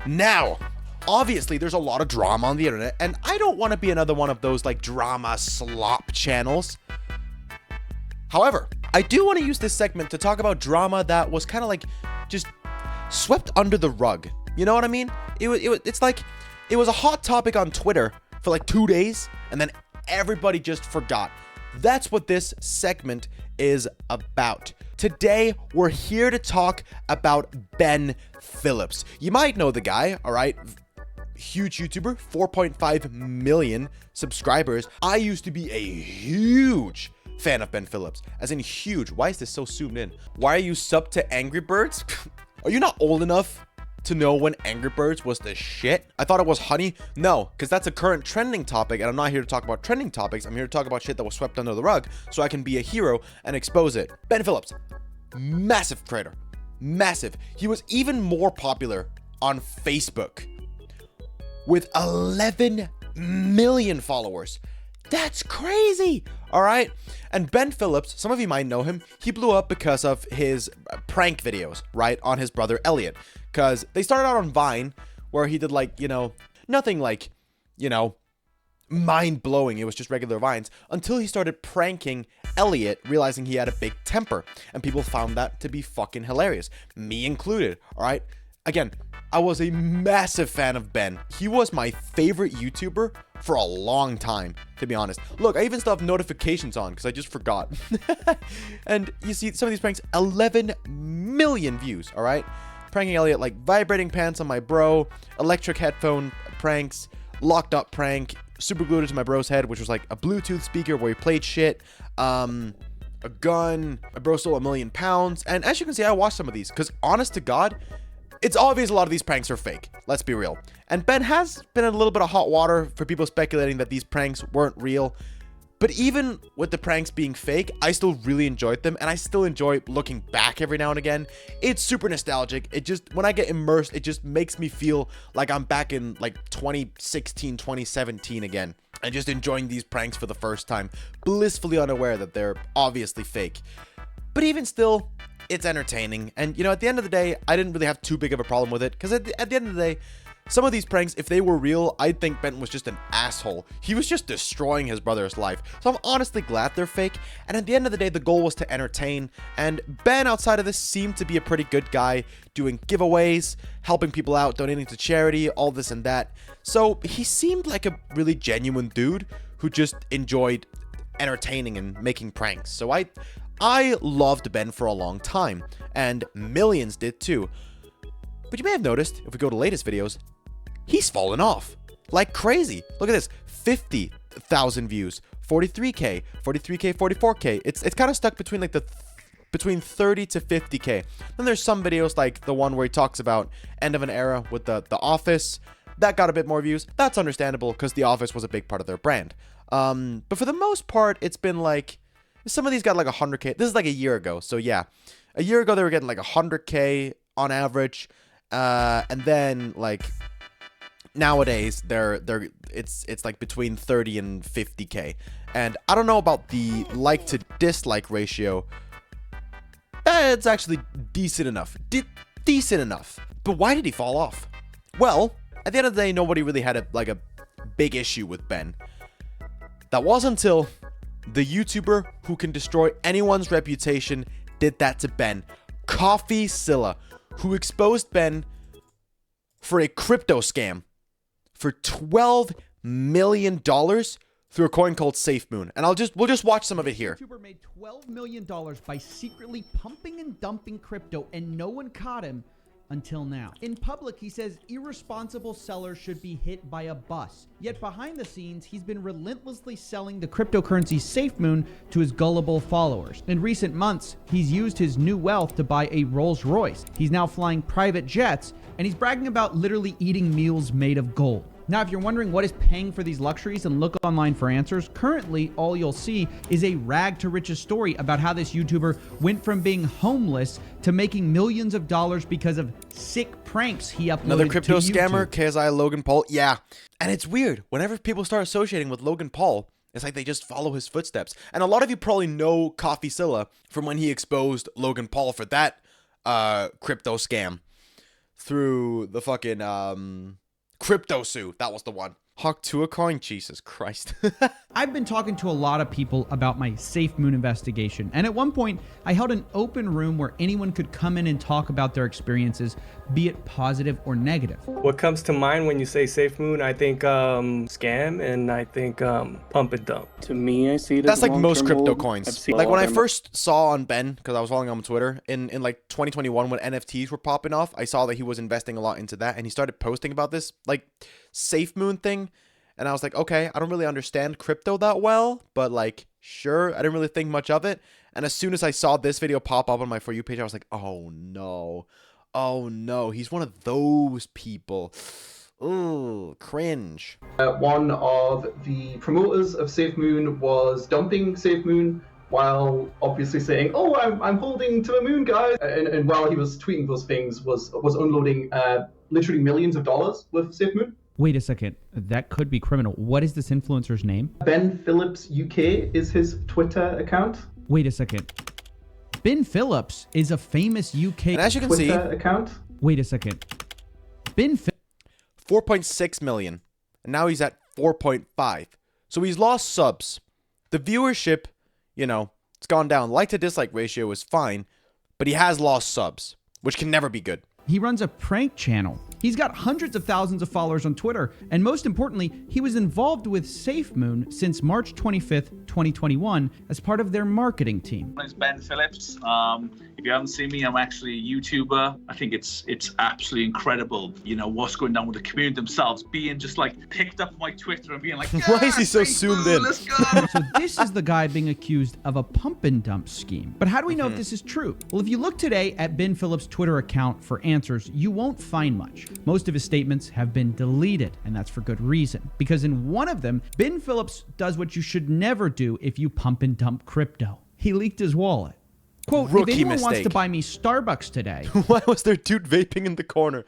Now, obviously, there's a lot of drama on the internet, and I don't want to be another one of those like drama slop channels. However, I do want to use this segment to talk about drama that was kind of like just swept under the rug. You know what I mean? It's like it was a hot topic on Twitter for like 2 days, and then everybody just forgot. That's what this segment is about. Today, we're here to talk about Ben Phillips. You might know the guy, all right? Huge YouTuber, 4.5 million subscribers. I used to be a huge fan of Ben Phillips, as in huge. Why is this so zoomed in? Why are you sub to Angry Birds? Are you not old enough to know when Angry Birds was the shit? I thought it was Honey. No, because that's a current trending topic, and I'm not here to talk about trending topics. I'm here to talk about shit that was swept under the rug so I can be a hero and expose it. Ben Phillips, massive creator. Massive. He was even more popular on Facebook with 11 million followers. That's crazy. All right. And Ben Phillips, some of you might know him. He blew up because of his prank videos, right? On his brother Elliot. Because they started out on Vine, where he did like, nothing like, mind blowing. It was just regular Vines until he started pranking Elliot, realizing he had a big temper. And people found that to be fucking hilarious. Me included. All right. Again, I was a massive fan of Ben. He was my favorite YouTuber for a long time, to be honest. Look, I even still have notifications on because I just forgot. And you see some of these pranks, 11 million views, all right? Pranking Elliot, like vibrating pants on my bro, electric headphone pranks, locked up prank, super glued it to my bro's head, which was like a Bluetooth speaker where he played shit, a gun, my bro stole £1 million. And as you can see, I watched some of these because honest to God, it's obvious a lot of these pranks are fake. Let's be real. And Ben has been in a little bit of hot water for people speculating that these pranks weren't real. But even with the pranks being fake, I still really enjoyed them. And I still enjoy looking back every now and again. It's super nostalgic. It just, when I get immersed, it just makes me feel like I'm back in like 2016, 2017 again. And just enjoying these pranks for the first time. Blissfully unaware that they're obviously fake. But even still, it's entertaining. And, at the end of the day, I didn't really have too big of a problem with it. Because at the end of the day, some of these pranks, if they were real, I'd think Ben was just an asshole. He was just destroying his brother's life. So I'm honestly glad they're fake. And at the end of the day, the goal was to entertain. And Ben, outside of this, seemed to be a pretty good guy, doing giveaways, helping people out, donating to charity, all this and that. So he seemed like a really genuine dude who just enjoyed entertaining and making pranks. So I loved Ben for a long time, and millions did too. But you may have noticed, if we go to latest videos, he's fallen off like crazy. Look at this, 50,000 views, 43K, 43K, 44K. It's kind of stuck between like between 30 to 50K. Then there's some videos like the one where he talks about end of an era with the Office. That got a bit more views. That's understandable because The Office was a big part of their brand. But for the most part, it's been like, some of these got like 100K. This is like a year ago. So yeah, a year ago, they were getting like 100K on average. And then like nowadays it's like between 30 and 50K. And I don't know about the like to dislike ratio. It's actually decent enough. Decent enough. But why did he fall off? Well, at the end of the day, nobody really had a big issue with Ben. That was until the YouTuber who can destroy anyone's reputation did that to Ben. CoffeeZilla, who exposed Ben for a crypto scam for $12 million through a coin called SafeMoon. And we'll just watch some of it here. YouTuber made $12 million by secretly pumping and dumping crypto, and no one caught him until now. In public, he says irresponsible sellers should be hit by a bus. Yet behind the scenes, he's been relentlessly selling the cryptocurrency SafeMoon to his gullible followers. In recent months, he's used his new wealth to buy a Rolls Royce. He's now flying private jets, and he's bragging about literally eating meals made of gold. Now, if you're wondering what is paying for these luxuries and look online for answers, currently all you'll see is a rag to riches story about how this YouTuber went from being homeless to making millions of dollars because of sick pranks he uploaded. Another crypto to scammer, YouTube. KSI Logan Paul. Yeah. And it's weird. Whenever people start associating with Logan Paul, it's like they just follow his footsteps. And a lot of you probably know CoffeeZilla from when he exposed Logan Paul for that crypto scam. through the fucking crypto suit. That was the one. Hawk to a coin. Jesus Christ. I've been talking to a lot of people about my SafeMoon investigation, and at one point, I held an open room where anyone could come in and talk about their experiences, be it positive or negative. What comes to mind when you say SafeMoon? I think scam, and I think pump and dump. To me, I see it That's as like most long-term crypto hold. coins. I've seen Like a when lot I of them. first saw on Ben, because I was following him on Twitter, in like 2021 when NFTs were popping off, I saw that he was investing a lot into that, and he started posting about this like SafeMoon thing. And I was like, okay, I don't really understand crypto that well, but like, sure. I didn't really think much of it. And as soon as I saw this video pop up on my For You page, I was like, oh no. Oh no. He's one of those people. Ooh, cringe. One of the promoters of SafeMoon was dumping SafeMoon while obviously saying, "Oh, I'm holding to the moon, guys," and while he was tweeting those things, was unloading literally millions of dollars with SafeMoon. Wait a second, that could be criminal. What is this influencer's name? Ben Phillips UK is his Twitter account. Wait a second. Ben Phillips is a famous UK... And as you can see, Twitter account. Wait a second. Ben Phillips... 4.6 million. And now he's at 4.5. So he's lost subs. The viewership, you know, it's gone down. Like to dislike ratio is fine, but he has lost subs, which can never be good. He runs a prank channel. He's got hundreds of thousands of followers on Twitter, and most importantly, he was involved with SafeMoon since March 25th, 2021, as part of their marketing team. My name's Ben Phillips. If you haven't seen me, I'm actually a YouTuber. I think it's absolutely incredible, you know, what's going on with the community themselves, being just like picked up on my Twitter and being like, Why is he so Facebook, zoomed in? Let's go. So this is the guy being accused of a pump and dump scheme. But how do we know if this is true? Well, if you look today at Ben Phillips' Twitter account for answers, you won't find much. Most of his statements have been deleted, and that's for good reason. Because in one of them, Ben Phillips does what you should never do if you pump and dump crypto. He leaked his wallet. Quote, Rookie if anyone wants mistake. to buy me Starbucks today, Why was there dude vaping in the corner?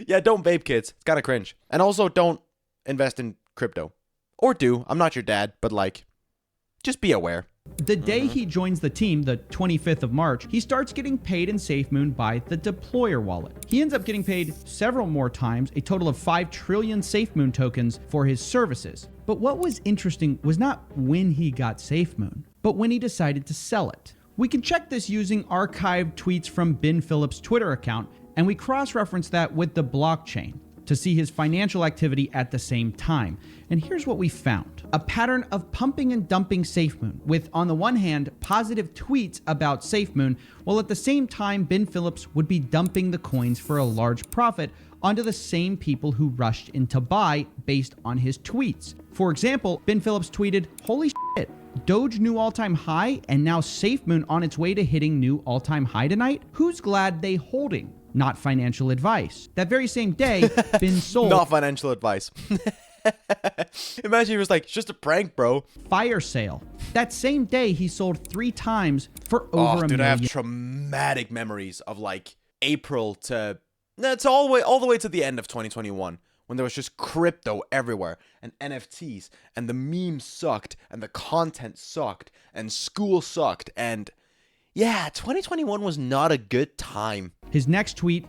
Yeah, don't vape, kids. It's kind of cringe. And also, don't invest in crypto. Or do. I'm not your dad, but like, just be aware. the day he joins the team, the 25th of March, he starts getting paid in SafeMoon by the deployer wallet. He ends up getting paid several more times, a total of 5 trillion SafeMoon tokens for his services. But what was interesting was not when he got SafeMoon, but when he decided to sell it. We can check this using archived tweets from Ben Phillips' Twitter account, and we cross-reference that with the blockchain to see his financial activity at the same time. And here's what we found. A pattern of pumping and dumping SafeMoon, with, on the one hand, positive tweets about SafeMoon, while at the same time, Ben Phillips would be dumping the coins for a large profit onto the same people who rushed in to buy based on his tweets. For example, Ben Phillips tweeted, "Holy shit, Doge new all-time high, and now SafeMoon on its way to hitting new all-time high tonight? Who's glad they holding? Not financial advice." That very same day, Ben sold Not financial advice. Imagine he was like, it's just a prank, bro. fire sale. That same day, he sold 3 times for over a Dude, I have million. traumatic memories of like April to that's all the way to the end of 2021 when there was just crypto everywhere and NFTs and the memes sucked and the content sucked and school sucked and yeah, 2021 was not a good time. His next tweet,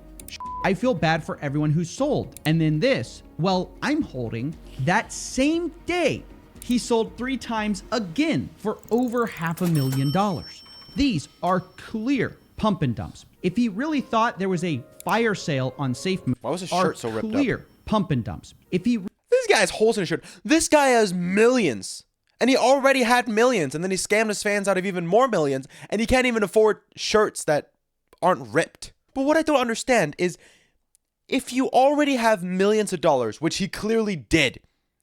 "I feel bad for everyone who sold." And then this, "Well, I'm holding." That same day, he sold 3 times again for over $500,000. These are clear pump and dumps. If he really thought there was a fire sale on SafeMoon, Why was his are shirt so ripped up? clear pump and dumps. If he This guy's holes in his shirt. This guy has millions. And he already had millions. And then he scammed his fans out of even more millions. And he can't even afford shirts that aren't ripped. But what I don't understand is if you already have millions of dollars, which he clearly did,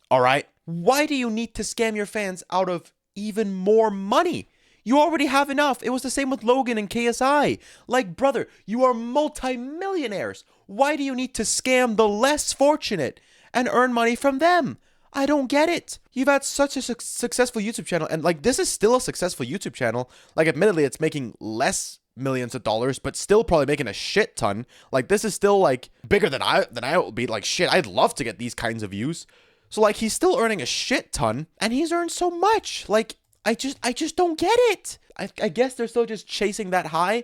all right, why do you need to scam your fans out of even more money? You already have enough. It was the same with Logan and KSI. Like, brother, you are multimillionaires. Why do you need to scam the less fortunate and earn money from them? I don't get it. You've had such a successful YouTube channel, and like this is still a successful YouTube channel. Like, admittedly, it's making less millions of dollars, but still probably making a shit ton. Like, this is still like bigger than I will be. Like, shit, I'd love to get these kinds of views. So like, he's still earning a shit ton, and he's earned so much. Like, I just don't get it. I guess they're still just chasing that high.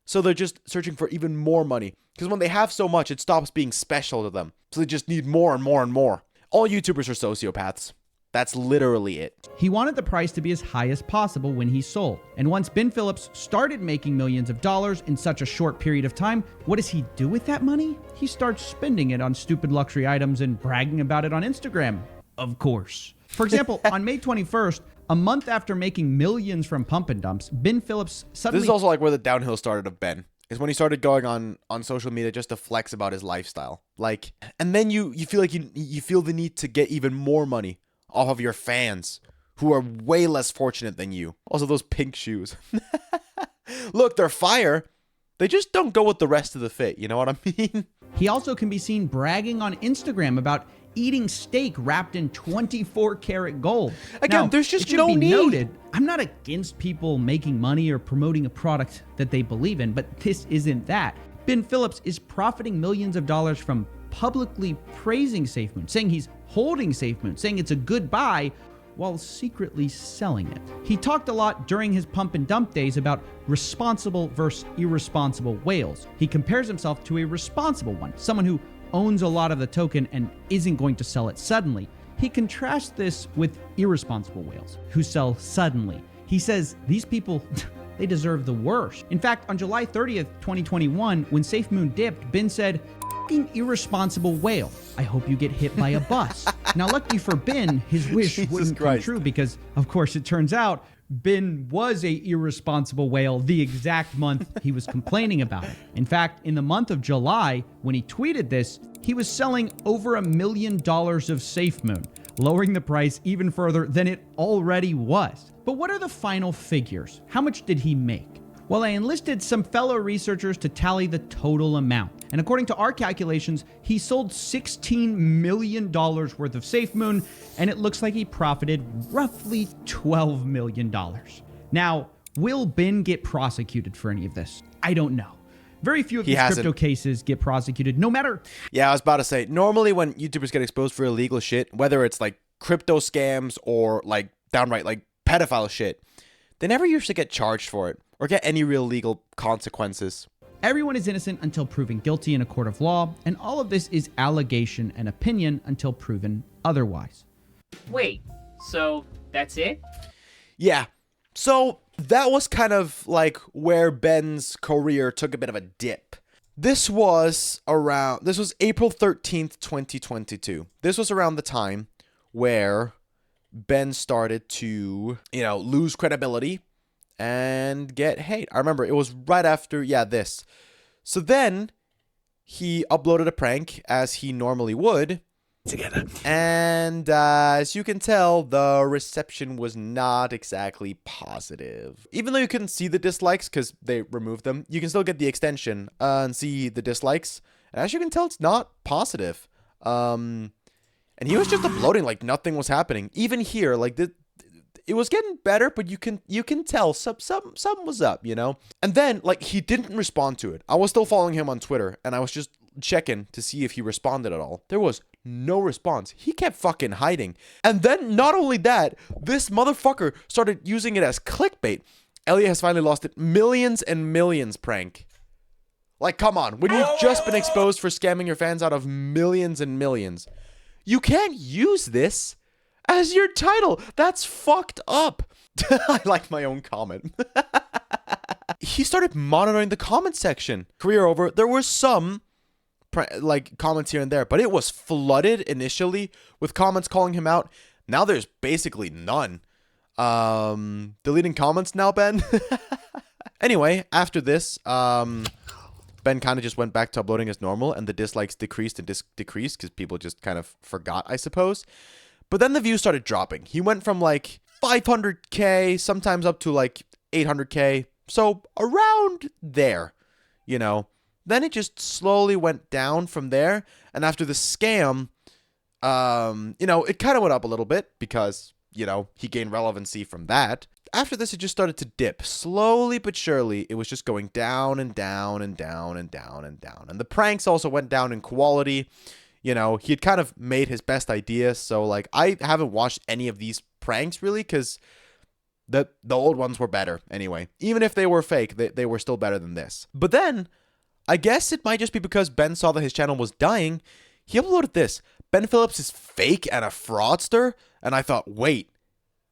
So they're just searching for even more money. Because when they have so much, it stops being special to them. So they just need more and more and more. All YouTubers are sociopaths. That's literally it. He wanted the price to be as high as possible when he sold. And once Ben Phillips started making millions of dollars in such a short period of time, what does he do with that money? He starts spending it on stupid luxury items and bragging about it on Instagram. Of course. For example, on May 21st, a month after making millions from pump and dumps, Ben Phillips suddenly... This is also like where the downhill started of Ben. Is when he started going on social media just to flex about his lifestyle. Like, and then you feel like you feel the need to get even more money off of your fans who are way less fortunate than you. Also, those pink shoes. Look, they're fire. They just don't go with the rest of the fit. You know what I mean? He also can be seen bragging on Instagram about eating steak wrapped in 24-karat gold. Again, now, there's just it should no be need. noted, I'm not against people making money or promoting a product that they believe in, but this isn't that. Ben Phillips is profiting millions of dollars from publicly praising SafeMoon, saying he's holding SafeMoon, saying it's a good buy, while secretly selling it. He talked a lot during his pump and dump days about responsible versus irresponsible whales. He compares himself to a responsible one, someone who owns a lot of the token and isn't going to sell it suddenly. He contrasts this with irresponsible whales who sell suddenly. He says these people, they deserve the worst. In fact, on July 30th, 2021, when SafeMoon dipped, Ben said, "F***ing irresponsible whale. I hope you get hit by a bus." Now, lucky for Ben, his wish wouldn't come true because, of course, it turns out Ben was a irresponsible whale the exact month he was complaining about it. In fact, in the month of July, when he tweeted this, he was selling over $1 million of SafeMoon, lowering the price even further than it already was. But what are the final figures? How much did he make? Well, I enlisted some fellow researchers to tally the total amount. And according to our calculations, he sold $16 million worth of SafeMoon, and it looks like he profited roughly $12 million. Now, will Ben get prosecuted for any of this? I don't know. Very few of these crypto cases get prosecuted, no matter... Yeah, I was about to say, normally when YouTubers get exposed for illegal shit, whether it's like crypto scams or like downright like pedophile shit, they never usually get charged for it or get any real legal consequences. Everyone is innocent until proven guilty in a court of law, and all of this is allegation and opinion until proven otherwise. Wait, so that's it? Yeah. So that was kind of like where Ben's career took a bit of a dip. This was April 13th, 2022. This was around the time where Ben started to, lose credibility and get hate. I remember it was right after, this. So then he uploaded a prank as he normally would. Together. And as you can tell, the reception was not exactly positive. Even though you couldn't see the dislikes because they removed them, you can still get the extension and see the dislikes. And as you can tell, it's not positive. And he was just uploading like nothing was happening. Even here, like it was getting better, but you can tell something was up, And then like he didn't respond to it. I was still following him on Twitter, and I was just checking to see if he responded at all. There was no response. He kept fucking hiding. And then not only that, this motherfucker started using it as clickbait. Elliot has finally lost it. Millions and millions prank. Like, come on. When you've just been exposed for scamming your fans out of millions and millions, you can't use this as your title. That's fucked up. I like my own comment. He started monitoring the comment section. Career over. There were some comments here and there, but it was flooded initially with comments calling him out. Now there's basically none. Deleting comments now, Ben. Anyway, after this, Ben kind of just went back to uploading as normal, and the dislikes decreased and decreased because people just kind of forgot, I suppose. But then the views started dropping. He went from like 500K, sometimes up to like 800K. So around there, Then it just slowly went down from there. And after the scam, it kind of went up a little bit because, he gained relevancy from that. After this, it just started to dip. Slowly but surely, it was just going down and down and down and down and down. And the pranks also went down in quality. He had kind of made his best idea. So, like, I haven't watched any of these pranks, really, because The old ones were better anyway. Even if they were fake, they were still better than this. But then, I guess it might just be because Ben saw that his channel was dying. He uploaded this. Ben Phillips is fake and a fraudster. And I thought, wait,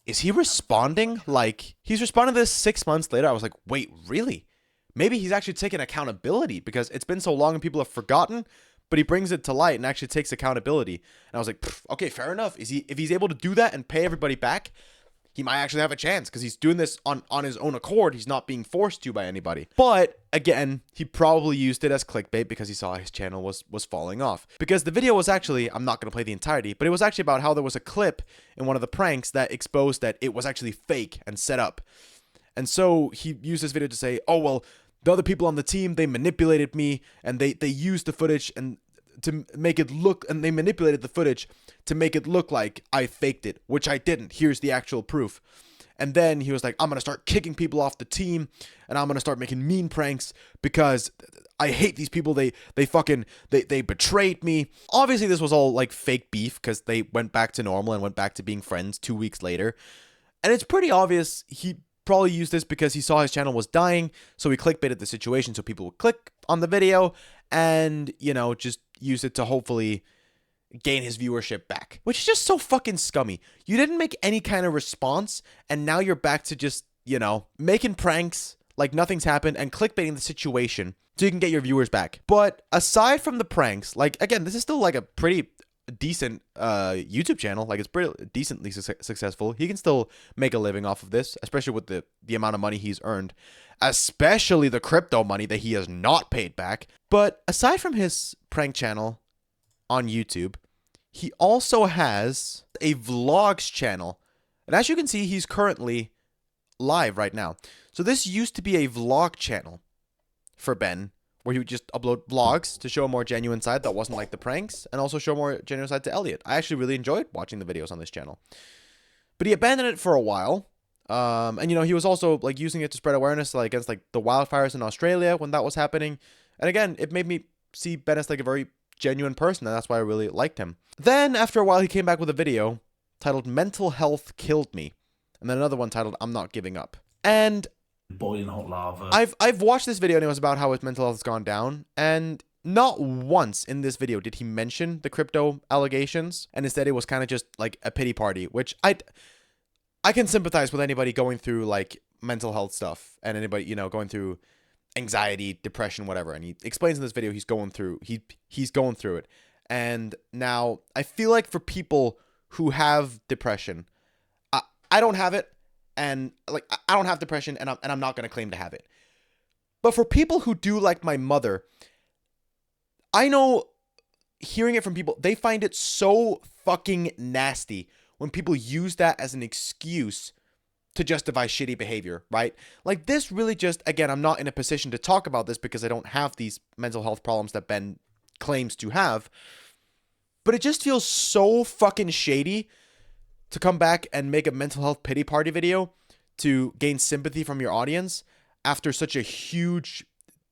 is he responding? Like, he's responding to this 6 months later. I was like, wait, really? Maybe he's actually taking accountability because it's been so long and people have forgotten. But he brings it to light and actually takes accountability. And I was like, okay, fair enough. If he's able to do that and pay everybody back, he might actually have a chance because he's doing this on his own accord. He's not being forced to by anybody. But again, he probably used it as clickbait because he saw his channel was falling off. Because the video was actually, I'm not going to play the entirety, but it was actually about how there was a clip in one of the pranks that exposed that it was actually fake and set up. And so he used this video to say, oh, well, the other people on the team, they manipulated me and they used the footage and to make it look, and they manipulated the footage to make it look like I faked it, which I didn't. Here's the actual proof. And then he was like, I'm going to start kicking people off the team and I'm going to start making mean pranks because I hate these people. They betrayed me. Obviously, this was all like fake beef because they went back to normal and went back to being friends 2 weeks later. And it's pretty obvious he probably used this because he saw his channel was dying, so he clickbaited the situation so people would click on the video and, you know, just use it to hopefully gain his viewership back, which is just so fucking scummy. You didn't make any kind of response, and now you're back to just, you know, making pranks like nothing's happened and clickbaiting the situation so you can get your viewers back. But aside from the pranks, like, again, this is still like a pretty decent YouTube channel. Like, it's pretty decently successful. He can still make a living off of this, especially with the amount of money he's earned, especially the crypto money that he has not paid back. But aside from his prank channel on YouTube, he also has a vlogs channel. And as you can see, he's currently live right now. So this used to be a vlog channel for Ben, where he would just upload vlogs to show a more genuine side that wasn't like the pranks, and also show a more genuine side to Elliot. I actually really enjoyed watching the videos on this channel. But he abandoned it for a while. And, you know, he was also, like, using it to spread awareness, like, against, like, the wildfires in Australia when that was happening. And again, it made me see Ben as, like, a very genuine person, and that's why I really liked him. Then, after a while, he came back with a video titled Mental Health Killed Me. And then another one titled I'm Not Giving Up. And boiling hot lava. I've watched this video and it was about how his mental health has gone down, and not once in this video did he mention the crypto allegations, and instead it was kind of just like a pity party, which I can sympathize with anybody going through like mental health stuff and anybody, you know, going through anxiety, depression, whatever. And he explains in this video he's going through it. And now I feel like for people who have depression, I don't have it. And like, I don't have depression, and I'm not going to claim to have it. But for people who do, like my mother, I know, hearing it from people, they find it so fucking nasty when people use that as an excuse to justify shitty behavior, right? Like, this really just, again, I'm not in a position to talk about this because I don't have these mental health problems that Ben claims to have. But it just feels so fucking shady to come back and make a mental health pity party video to gain sympathy from your audience after such a huge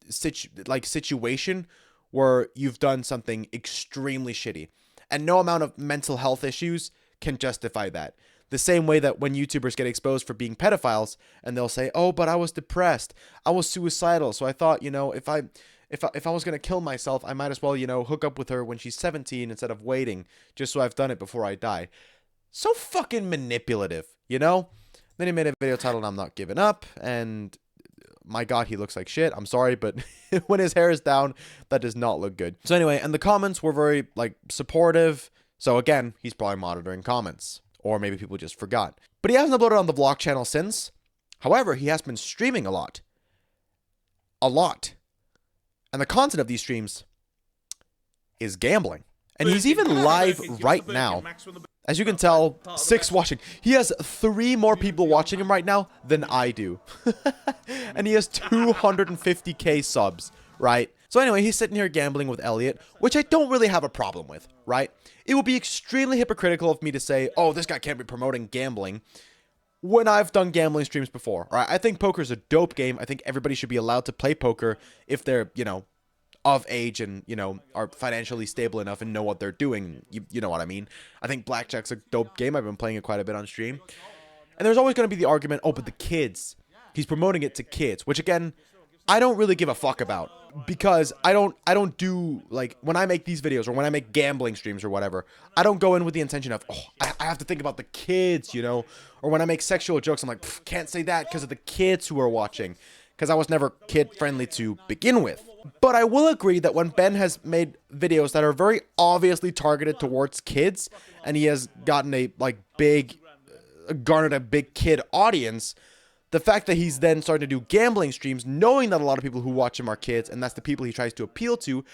situation where you've done something extremely shitty. And no amount of mental health issues can justify that. The same way that when YouTubers get exposed for being pedophiles and they'll say, oh, but I was depressed, I was suicidal, so I thought, you know, if I was going to kill myself, I might as well, you know, hook up with her when she's 17 instead of waiting, just so I've done it before I die. So fucking manipulative, you know? Then he made a video titled I'm Not Giving Up, and my God, he looks like shit. I'm sorry, but when his hair is down, that does not look good. So anyway, and the comments were very, like, supportive. So again, he's probably monitoring comments. Or maybe people just forgot. But he hasn't uploaded on the vlog channel since. However, he has been streaming a lot. A lot. And the content of these streams is gambling. And he's even live right now. As you can tell, 6 watching. He has 3 more people watching him right now than I do. And he has 250k subs, right? So anyway, he's sitting here gambling with Elliot, which I don't really have a problem with, right? It would be extremely hypocritical of me to say, oh, this guy can't be promoting gambling, when I've done gambling streams before, right? I think poker is a dope game. I think everybody should be allowed to play poker if they're, you know, of age and, you know, are financially stable enough and know what they're doing. You know what I mean? I think blackjack's a dope game. I've been playing it quite a bit on stream. And there's always going to be the argument, oh, but the kids, he's promoting it to kids, which again, I don't really give a fuck about, because I don't do, like, when I make these videos or when I make gambling streams or whatever, I don't go in with the intention of, oh, I have to think about the kids, you know, or when I make sexual jokes, I'm like, can't say that because of the kids who are watching, because I was never kid friendly to begin with. But I will agree that when Ben has made videos that are very obviously targeted towards kids, and he has gotten a, like, garnered a big kid audience, the fact that he's then starting to do gambling streams, knowing that a lot of people who watch him are kids, and that's the people he tries to appeal to,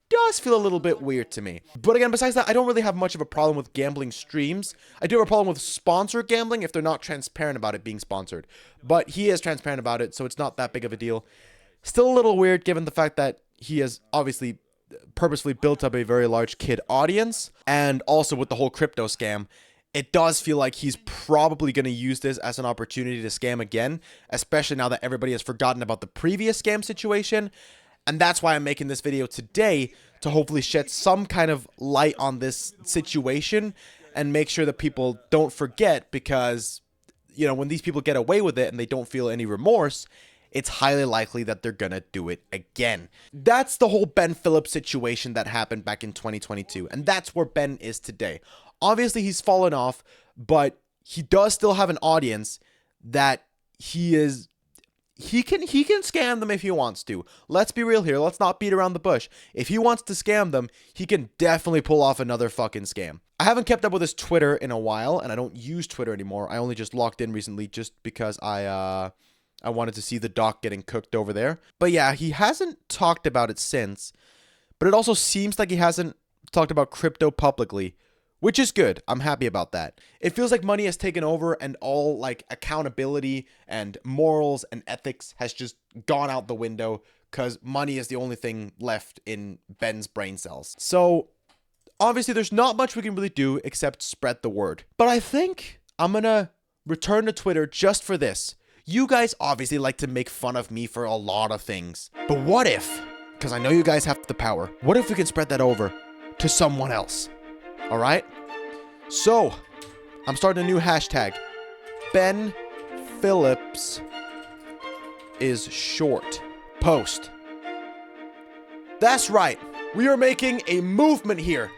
does feel a little bit weird to me. But again, besides that, I don't really have much of a problem with gambling streams. I do have a problem with sponsored gambling if they're not transparent about it being sponsored. But he is transparent about it, so it's not that big of a deal. Still a little weird given the fact that he has obviously purposefully built up a very large kid audience, and also with the whole crypto scam, it does feel like he's probably going to use this as an opportunity to scam again, especially now that everybody has forgotten about the previous scam situation. And that's why I'm making this video today, to hopefully shed some kind of light on this situation and make sure that people don't forget, because, you know, when these people get away with it and they don't feel any remorse, it's highly likely that they're gonna do it again. That's the whole Ben Phillips situation that happened back in 2022, and that's where Ben is today. Obviously, he's fallen off, but he does still have an audience that he can scam them if he wants to. Let's be real here. Let's not beat around the bush. If he wants to scam them, he can definitely pull off another fucking scam. I haven't kept up with his Twitter in a while, and I don't use Twitter anymore. I only just logged in recently just because I wanted to see the doc getting cooked over there. But yeah, he hasn't talked about it since. But it also seems like he hasn't talked about crypto publicly, which is good. I'm happy about that. It feels like money has taken over, and all, like, accountability and morals and ethics has just gone out the window, because money is the only thing left in Ben's brain cells. So obviously there's not much we can really do except spread the word. But I think I'm gonna return to Twitter just for this. You guys obviously like to make fun of me for a lot of things. But what if, because I know you guys have the power, what if we can spread that over to someone else? All right, so I'm starting a new hashtag. Ben Phillips is short. Post. That's right. We are making a movement here.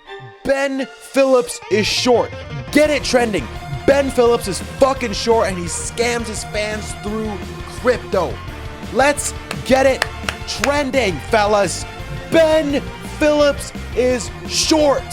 Ben Phillips is short. Get it trending. Ben Phillips is fucking short, and he scams his fans through crypto. Let's get it trending, fellas. Ben Phillips is short.